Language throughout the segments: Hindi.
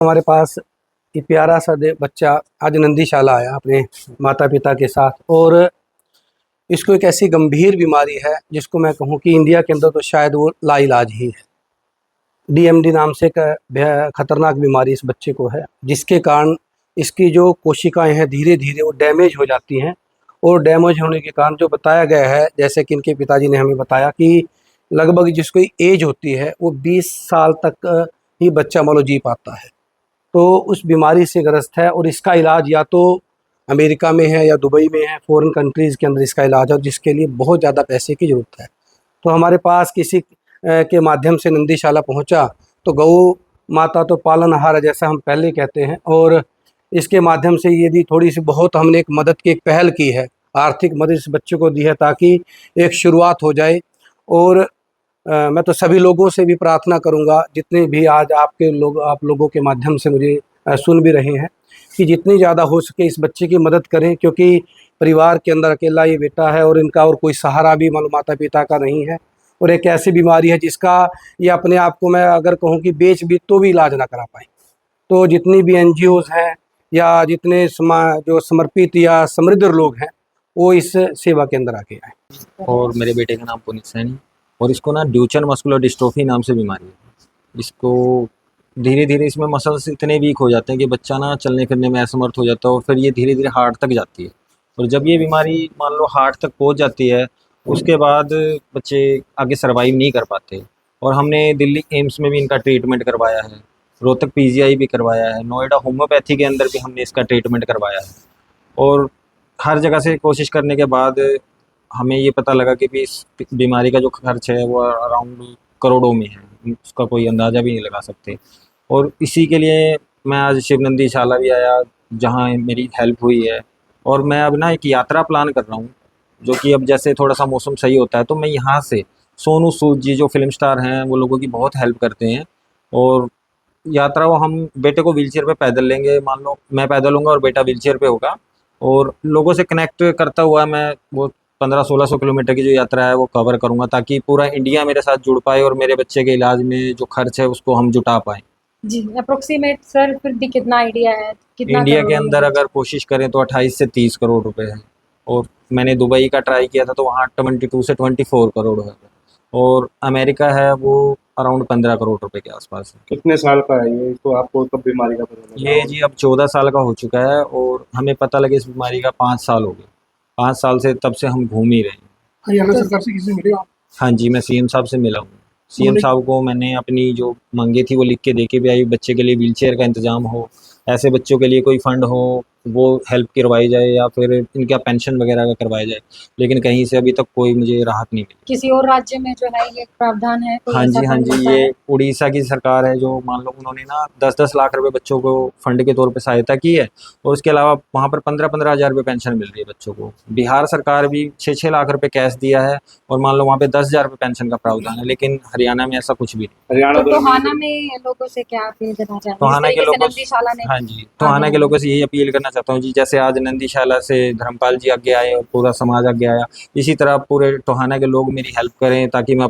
हमारे पास ये प्यारा सा बच्चा आज नंदीशाला आया अपने माता पिता के साथ, और इसको एक ऐसी गंभीर बीमारी है जिसको मैं कहूँ कि इंडिया के अंदर तो शायद वो लाइलाज ही है। डीएमडी नाम से एक खतरनाक बीमारी इस बच्चे को है, जिसके कारण इसकी जो कोशिकाएं हैं धीरे धीरे वो डैमेज हो जाती हैं, और डैमेज होने के कारण जो बताया गया है, जैसे कि इनके पिताजी ने हमें बताया कि लगभग जिसको एज होती है वो 20 साल तक ही बच्चा मान लो जी पाता है। तो उस बीमारी से ग्रस्त है, और इसका इलाज या तो अमेरिका में है या दुबई में है, फॉरेन कंट्रीज़ के अंदर इसका इलाज है, जिसके लिए बहुत ज़्यादा पैसे की ज़रूरत है। तो हमारे पास किसी के माध्यम से नंदीशाला पहुंचा, तो गौ माता तो पालनहार है जैसा हम पहले कहते हैं, और इसके माध्यम से यदि थोड़ी सी बहुत हमने एक मदद की, एक पहल की है, आर्थिक मदद इस बच्चे को दी है ताकि एक शुरुआत हो जाए। और मैं तो सभी लोगों से भी प्रार्थना करूंगा, जितने भी आज आप लोगों के माध्यम से मुझे सुन भी रहे हैं, कि जितनी ज़्यादा हो सके इस बच्चे की मदद करें, क्योंकि परिवार के अंदर अकेला ये बेटा है और इनका और कोई सहारा भी मानो माता पिता का नहीं है, और एक ऐसी बीमारी है जिसका ये अपने आप को मैं अगर कहूँ कि बेच भी तो भी इलाज ना करा पाए। तो जितनी भी एनजीओज़ हैं या जितने जो समर्पित या समृद्ध लोग हैं, वो इस सेवा के अंदर आके आए। और मेरे बेटे का नाम पुनीत सैनी, और इसको ना ड्यूचेन मस्कुलर डिस्ट्रोफी नाम से बीमारी है। इसको धीरे धीरे इसमें मसल्स इतने वीक हो जाते हैं कि बच्चा ना चलने फिरने में असमर्थ हो जाता है, और फिर ये धीरे धीरे हार्ट तक जाती है। और जब ये बीमारी मान लो हार्ट तक पहुंच जाती है, उसके बाद बच्चे आगे सर्वाइव नहीं कर पाते। और हमने दिल्ली एम्स में भी इनका ट्रीटमेंट करवाया है, रोहतक पीजीआई भी करवाया है, नोएडा होम्योपैथी के अंदर भी हमने इसका ट्रीटमेंट करवाया है। और हर जगह से कोशिश करने के बाद हमें ये पता लगा कि भी इस बीमारी का जो खर्च है वो अराउंड करोड़ों में है, उसका कोई अंदाज़ा भी नहीं लगा सकते। और इसी के लिए मैं आज शिवनंदी शाला भी आया, जहाँ मेरी हेल्प हुई है। और मैं अब ना एक यात्रा प्लान कर रहा हूँ, जो कि अब जैसे थोड़ा सा मौसम सही होता है तो मैं यहाँ से सोनू सूद जी जो फिल्म स्टार हैं वो लोगों की बहुत हेल्प करते हैं। और यात्रा वो हम बेटे को व्हीलचेयर पे पैदल लेंगे, मान लो मैं पैदल होऊंगा और बेटा व्हीलचेयर पे होगा, और लोगों से कनेक्ट करता हुआ मैं वो 1500-1600 किलोमीटर की जो यात्रा है वो कवर करूंगा, ताकि पूरा इंडिया मेरे साथ जुड़ पाए और मेरे बच्चे के इलाज में जो खर्च है उसको हम जुटा पाएँ। जी, अप्रोक्सीमेट सर फिर भी कितना आइडिया है, कितना इंडिया के करोड़ में अंदर खर्च? अगर कोशिश करें तो 28 से 30 करोड़ रुपए है। और मैंने दुबई का ट्राई किया था तो वहाँ 22 से 24 करोड़ है। और अमेरिका है वो अराउंड 15 करोड़ रुपए के आसपास है। कितने साल का है ये, तो आपको कब बीमारी का पता लगा? ये जी अब 14 साल का हो चुका है, और हमें पता लगे इस बीमारी का 5 साल हो गए। 5 साल से तब से हम घूम ही रहे हैं। हरियाणा सरकार से किसी मिले आप? हाँ जी, मैं सीएम साहब से मिला हूँ। सीएम साहब को मैंने अपनी जो मांगे थी वो लिख के दे के भी आई, बच्चे के लिए व्हीलचेयर का इंतजाम हो, ऐसे बच्चों के लिए कोई फंड हो वो हेल्प करवाई जाए, या फिर इनका पेंशन वगैरह का करवाया जाए। लेकिन कहीं से अभी तक कोई मुझे राहत नहीं मिली। किसी और राज्य में जो है ये प्रावधान है, कोई हाँ ऐसा जी, हाँ फंड जी, मिलता ये है? उड़ीसा की सरकार है, जो मान लो उन्होंने ना 10-10 लाख रुपए बच्चों को फंड के तौर पे सहायता की है, और उसके अलावा वहाँ पर 15-15 हज़ार रुपये पेंशन मिल रही है बच्चों को। बिहार सरकार भी 6-6 लाख रुपए कैश दिया है, और मान लो वहाँ पे 10,000 रुपये पेंशन का प्रावधान है, लेकिन हरियाणा में ऐसा कुछ भी नहीं। हरियाणा तो टोहाना में लोगों से क्या अपील करना चाहेंगे, जिस टोहाना के तरीके से लोगों नंदीशाला ने हाँ जी, टोहाना के लोगों से यही अपील करना चाहता हूँ जी, जैसे आज नंदीशाला से धर्मपाल जी आगे आए और पूरा समाज आगे आया, इसी तरह पूरे टोहाना के लोग मेरी हेल्प करें, ताकि मैं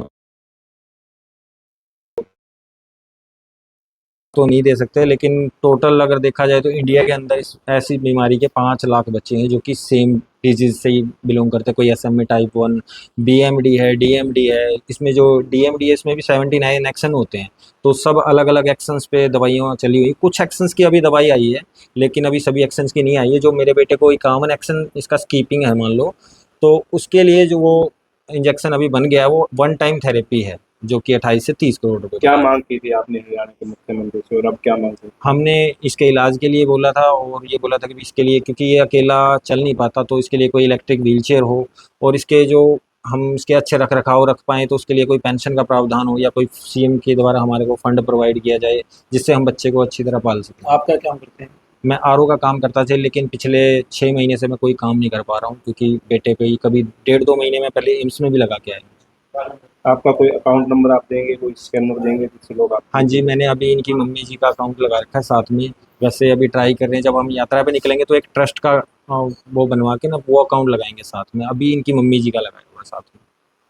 तो नहीं दे सकते, लेकिन टोटल अगर देखा जाए तो इंडिया के अंदर इस ऐसी बीमारी के 5 लाख बच्चे हैं जो कि सेम डिजीज से ही बिलोंग करते हैं। कोई एसएमई टाइप 1, बीएमडी है, डीएमडी है। इसमें जो डीएमडी है इसमें भी 79 एक्शन होते हैं, तो सब अलग अलग एक्शंस पे दवाइयाँ चली हुई। कुछ एक्शंस की अभी दवाई आई है, लेकिन अभी सभी एक्शंस की नहीं आई है। जो मेरे बेटे को एक कॉमन एक्शन इसका स्कीपिंग है मान लो, तो उसके लिए जो वो इंजेक्शन अभी बन गया है वो वन टाइम थेरेपी है, जो कि 28 से 30 करोड़ रुपए क्या का। मांग की थी आपने हरियाणा के मुख्यमंत्री से, और अब क्या मांग है? हमने इसके इलाज के लिए बोला था, और ये बोला था कि इसके लिए, क्योंकि ये अकेला चल नहीं पाता, तो इसके लिए कोई इलेक्ट्रिक व्हीलचेयर हो, और इसके जो हम इसके अच्छे रख रखाव रख पाएँ, तो उसके लिए कोई पेंशन का प्रावधान हो, या कोई सीएम के द्वारा हमारे को फंड प्रोवाइड किया जाए, जिससे हम बच्चे को अच्छी तरह पाल सकें। आप क्या काम करते हैं? मैं आरओ का काम करता था, लेकिन पिछले 6 महीने से मैं कोई काम नहीं कर पा रहा हूँ, क्योंकि बेटे पे ही कभी 1.5-2 महीने में पहले एम्स में भी लगा के आया। आपका कोई अकाउंट नंबर आप देंगे, कोई स्कैनर देंगे जिससे लोग आप? हाँ जी, मैंने अभी इनकी मम्मी जी का अकाउंट लगा रखा है साथ में। वैसे अभी ट्राई कर रहे हैं, जब हम यात्रा पे निकलेंगे तो एक ट्रस्ट का वो बनवा के ना वो अकाउंट लगाएंगे साथ में। अभी इनकी मम्मी जी का लगाया हुआ है साथ में।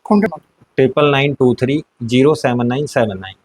कौन? 9993 07979।